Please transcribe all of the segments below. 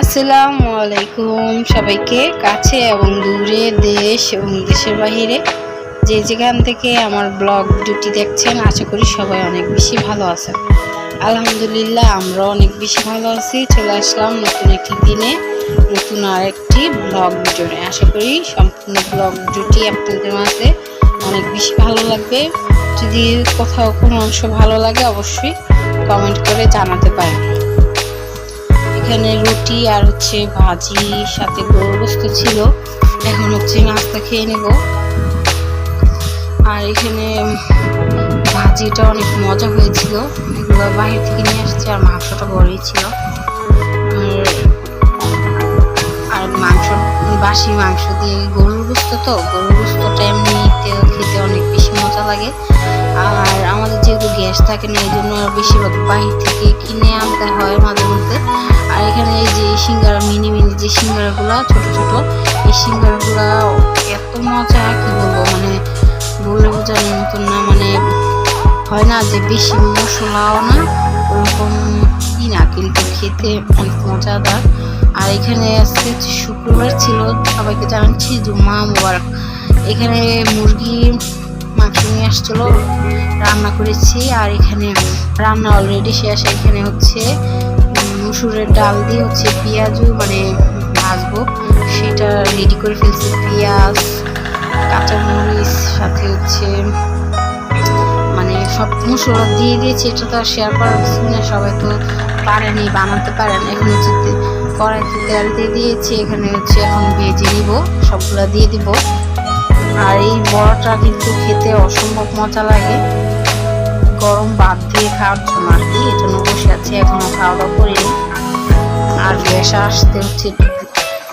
আসসালামু আলাইকুম সবাইকে, কাছে এবং দূরে, দেশ এবং দেশের বাহিরে যে যেখান থেকে আমার ব্লগ ভিডিওটি দেখছেন, আশা করি সবাই অনেক বেশি ভালো আছেন। আলহামদুলিল্লাহ, আমরা অনেক বেশি ভালো আছি। চলে আসলাম নতুন একটি দিনে নতুন আরেকটি ব্লগ ভিডিও নিয়ে। আশা করি সম্পূর্ণ ব্লগ ভিডিওটি আপনাদের মাঝে অনেক বেশি ভালো লাগবে। যদি কোথাও কোনো অংশ ভালো লাগে অবশ্যই কমেন্ট করে জানাতে পারেন। এখানে রুটি আর ভাজি, সাথে গরুর গোশত ছিল। এখন নাস্তা খেয়ে নেব। আর এখানে ভাজিটা অনেক মজা হয়েছিল, এগুলো বাইরে থেকে নিয়ে আসছে। আর মাংসটা বড়ই ছিল। আর মাংস বাসি মাংস দিয়ে গরুর গোশতটা এমনিতেও খেতে অনেক বেশি মজা লাগে। আর আমাদের যেহেতু গ্যাস থাকে না, এই জন্য বেশিরভাগ বাহির থেকে কিনে আনতে হয় মাঝে মধ্যে। আর এখানে এই যে সিঙ্গারা, মিনি যে সিঙ্গারাগুলা ছোট ছোট, এই সিঙ্গারাগুলা এত মজা, কি বলবো, বলে বোঝানোর মতন না। হয় না যে বেশি মশলাও না, ওরকম কি না, কিন্তু খেতে অনেক মজাদার। আর এখানে আজকে শুক্রবার ছিল, সবাইকে জানাচ্ছি জুম্মা মুবারক। এখানে মুরগি মাংস নিয়ে আসছিল, রান্না করেছি। আর এখানে রান্না অলরেডি শেষ। এখানে মুসুরের ডাল দিয়ে পেঁয়াজু ভাজবো, সেটা রেডি করে ফেলছি। পেঁয়াজ, কাঁচামরিচ, সাথে সব মশলা দিয়ে দিয়েছি। এটা তো আর শেয়ার করার কিছু না, সবাই তো পারেনি, বানাতে পারেন। এখন কড়াইতে তেল দিয়ে দিয়েছি। এখানে এখন ভেজে নিব, সবগুলা দিয়ে দিব। আর এই বড়াটা কিন্তু খেতে অসম্ভব মজা লাগে, গরম ভাত দিয়ে খাওয়ার জন্য আর কি। এই জন্য বসে আছি, এখনো খাওয়া দাওয়া করিনি। আর গ্যাস আসতে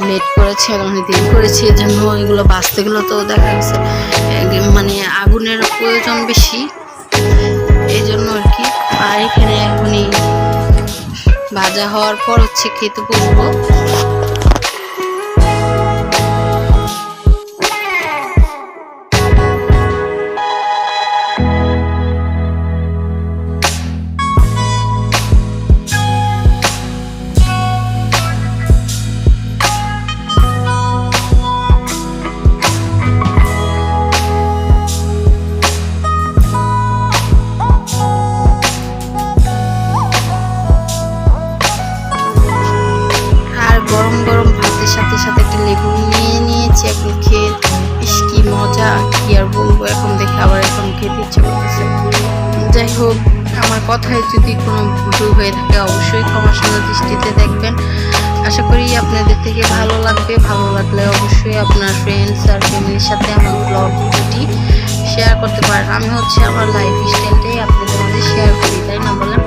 লেট করেছে, দেরি করেছে, এই জন্য এগুলো বাঁচতে গেলে তো দেখা গেছে আগুনের প্রয়োজন বেশি, এই জন্য আর কি। আর এখানে এখনই ভাজা হওয়ার পর খেতে বসবো। গরম গরম ভাতের সাথে সাথে একটা লেবু নিয়ে নিয়েছি, এখন খেয়ে বেশ কি মজা, কি আর বলবো। এখন দেখে আবার এখন খেতে ইচ্ছে করতেছে। যাই হোক, আমার কথায় যদি কোনো ভুল হয়ে থাকে অবশ্যই ক্ষমার সুন্দর দৃষ্টিতে দেখবেন। আশা করি আপনাদের থেকে ভালো লাগবে। ভালো লাগলে অবশ্যই আপনার ফ্রেন্ডস আর ফ্যামিলির সাথে আমার ব্লগ ভিডিওটি শেয়ার করতে পারেন। আমি আমার লাইফ স্টাইলটাই আপনাদের মধ্যে শেয়ার করি, তাই না বলেন?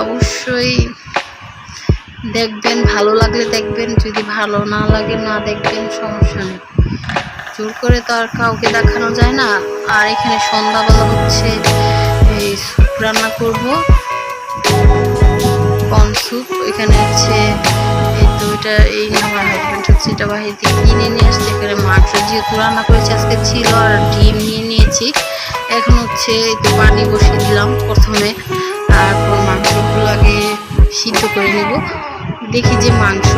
অবশ্যই দেখবেন, ভালো লাগলে দেখবেন, যদি ভালো না লাগে না দেখবেন, সমস্যা নেই। জোর করে তো আর কাউকে দেখানো যায় না। আর এখানে সন্ধ্যাবেলা এই স্যুপ রান্না করবো, কর্ন স্যুপ। এখানে এই তো এই আমার হাজব্যান্ড এটা বাহির থেকে কিনে নিয়ে আসছে। এখানে মাংস যেহেতু রান্না করেছি আজকে ছিল, আর ডিম নিয়ে নিয়েছি। এখন এই তো পানি বসিয়ে দিলাম প্রথমে, তারপর মাংসগুলো আগে সিদ্ধ করে নেব। দেখি যে মাংস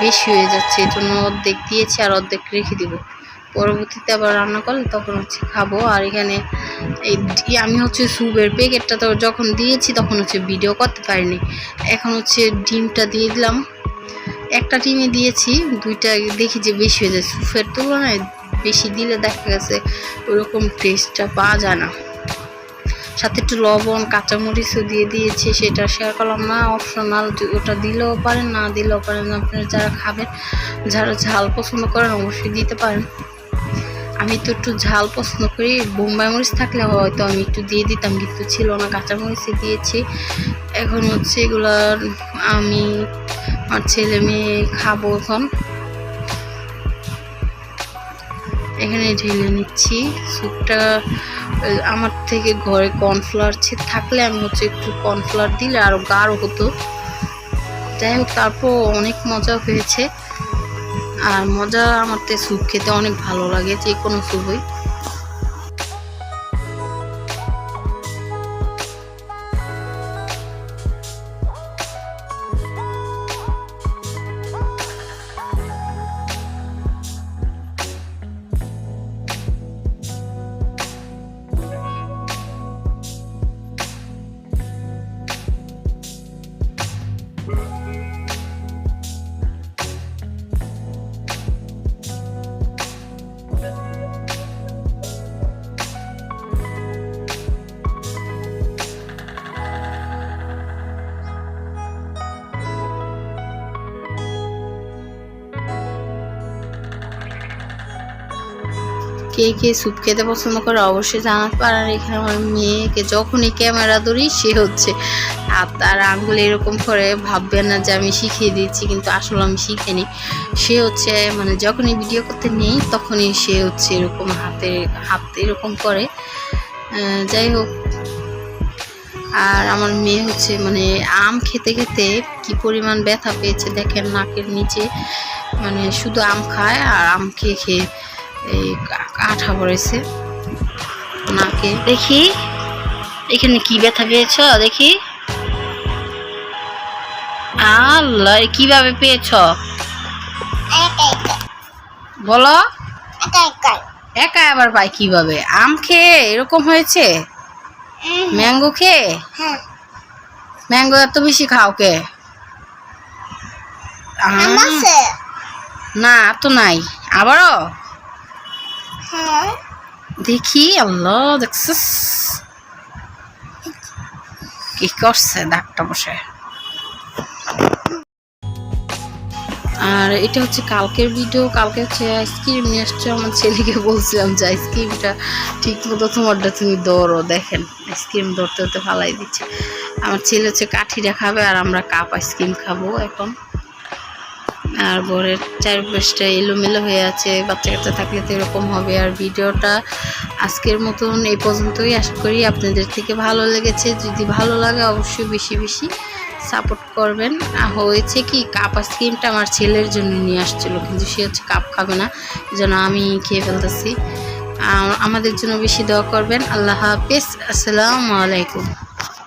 বেশি হয়ে যাচ্ছে, এই জন্য অর্ধেক দিয়েছি আর অর্ধেক রেখে দিব। পরবর্তীতে আবার রান্না করলে তখন খাবো। আর এখানে আমি স্যুপের প্যাকেটটা তো যখন দিয়েছি তখন ভিডিও করতে পারিনি। এখন ডিমটা দিয়ে দিলাম। একটা ডিমে দিয়েছি, দুইটা দেখি যে বেশি হয়ে যায়। স্যুপের তুলনায় বেশি দিলে দেখা গেছে ওরকম টেস্টটা পাওয়া যায় না। সাথে একটু লবণ, কাঁচামরিচও দিয়ে দিয়েছি, সেটা শেয়ার করলাম না, অপশনাল। ওটা দিলেও পারেন, না দিলেও পারেন। আপনারা যারা খাবেন, যারা ঝাল পছন্দ করেন অবশ্যই দিতে পারেন। আমি তো একটু ঝাল পছন্দ করি, বোম্বাই মরিচ থাকলে হয়তো আমি একটু দিয়ে দিতাম, কিন্তু ছিল না, কাঁচামরিচই দিয়েছি। এখন এগুলা আমি আমার ছেলে মেয়ে খাবো। এখন এখানে ঢেলে নিচ্ছি স্যুপটা। আমার থেকে ঘরে কর্নফ্লাওয়ার থাকলে আমি একটু কর্নফ্লাওয়ার দিলে আরো গাঢ় হতো। যাই হোক, তারপর অনেক মজা হয়েছে। আর মজা, আমার তো স্যুপ খেতে অনেক ভালো লাগে, যে কোনো স্যুপই। কে কে স্যুপ খেতে পছন্দ করে অবশ্যই জানাতে পারেন। এখানে আমার মেয়েকে যখনই ক্যামেরা ধরি সে হচ্ছে হাত আর আঙ্গুল এরকম করে, ভাববেন না যে আমি শিখিয়ে দিচ্ছি, কিন্তু আসলে আমি শিখিনি। সে হচ্ছে মানে যখনই ভিডিও করতে নেই তখনই সে হচ্ছে এরকম হাত এরকম করে। যাই হোক, আর আমার মেয়ে হচ্ছে মানে আম খেতে খেতে কি পরিমাণ ব্যথা পেয়েছে দেখেন, নাকের নিচে মানে শুধু আম খায় আর আম খেয়ে খেয়ে এই আঠা পড়েছে নাকে। দেখি এখানে কি ব্যথা পেয়েছ দেখি। আল্লাহ, কিভাবে পেয়েছ বলো? একা আবার পাই কিভাবে? আম খেয়ে এরকম হয়েছে? ম্যাঙ্গো খেয়ে? ম্যাঙ্গো এত বেশি খাও কে? না তো নাই আবারও দেখি। আল্লাহ, দেখছিস কি করছে ডাক্তার বসে। আর এটা হচ্ছে কালকের ভিডিও। কালকে হচ্ছে আইসক্রিম নিয়ে আসছে, আমার ছেলেকে বলছিলাম যে আইসক্রিমটা ঠিক মতো তোমারটা তুমি ধরো। দেখেন আইসক্রিম ধরতে ধরতে ফালাই দিচ্ছে। আমার ছেলে হচ্ছে কাঠিটা খাবে আর আমরা কাপ আইসক্রিম খাবো এখন। আর ঘরের চারপাশটা এলোমেলো হয়ে আছে, বাচ্চা কাচ্চা থাকলে তো এরকম হবে। আর ভিডিওটা আজকের মতন এই পর্যন্তই। আশা করি আপনাদের থেকে ভালো লেগেছে। যদি ভালো লাগে অবশ্যই বেশি বেশি সাপোর্ট করবেন। হয়েছে কি, কাপ আইসক্রিমটা আমার ছেলের জন্য নিয়ে আসছিল, কিন্তু সে হচ্ছে কাপ খাবে না, যেন আমি খেয়ে ফেলতেছি। আমাদের জন্য বেশি দোয়া করবেন। আল্লাহ হাফেজ, আসসালামু আলাইকুম।